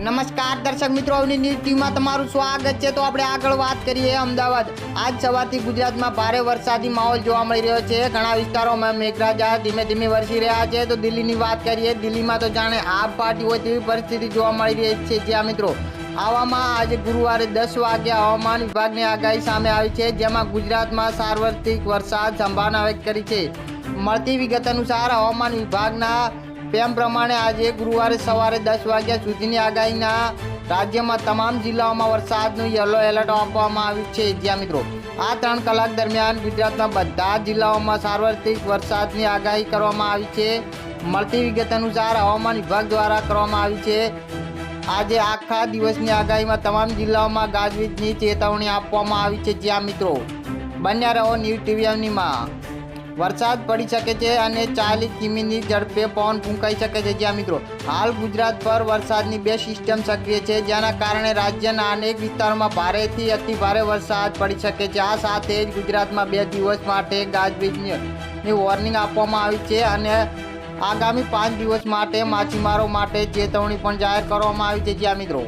નમસ્કાર દર્શક મિત્રો, અવની ન્યૂઝ ટીવીમાં તમારું સ્વાગત છે। તો આપણે આગળ વાત કરીએ અમદાવાદ। આજ સવારથી ગુજરાતમાં ભારે વરસાદી માહોલ જોવા મળી રહ્યો છે। ઘણા વિસ્તારોમાં મેઘરાજા ધીમે ધીમે વરસી રહ્યા છે। તો દિલ્હીની વાત કરીએ, દિલ્હીમાં તો જાણે આગ ફાટી હોય તેવી પરિસ્થિતિ જોવા મળી રહી છે। જ્યાં મિત્રો આવામાં આજે ગુરુવારે 10 વાગે હવામાન વિભાગની આગાહી સામે આવી છે, જેમાં ગુજરાતમાં સાર્વત્રિક વરસાદ સંભાવના વ્યક્ત કરી છે। મળતી વિગત અનુસાર હવામાન વિભાગના તેમ પ્રમાણે આજે ગુરુવારે સવારે 10 વાગ્યા સુધીની આગાહીના રાજ્યમાં તમામ જિલ્લાઓમાં વરસાદનું યલો એલર્ટ આપવામાં આવ્યું છે। જ્યાં મિત્રો આ 3 કલાક દરમિયાન ગુજરાતના બધા જિલ્લાઓમાં સાર્વત્રિક વરસાદની આગાહી કરવામાં આવી છે। મળતી વિગત અનુસાર હવામાન વિભાગ દ્વારા કરવામાં આવી છે। આજે આખા દિવસની આગાહીમાં તમામ જિલ્લાઓમાં ગાજવીજની ચેતવણી આપવામાં આવી છે। જ્યાં મિત્રો બન્યા રહો ન્યૂઝ ટીવીમાં। વરસાદ પડી શકે છે અને 40 કિમીની ઝડપે પવન ફૂંકાઈ શકે છે। જ્યાં મિત્રો હાલ ગુજરાત પર વરસાદની 2 સિસ્ટમ સક્રિય છે, જેના કારણે રાજ્યના અનેક વિસ્તારોમાં ભારેથી અતિ ભારે વરસાદ પડી શકે છે। આ સાથે જ ગુજરાતમાં 2 દિવસ માટે ગાજવીજની વોર્નિંગ આપવામાં આવી છે અને આગામી 5 દિવસ માટે માછીમારો માટે ચેતવણી પણ જાહેર કરવામાં આવી છે। જ્યાં મિત્રો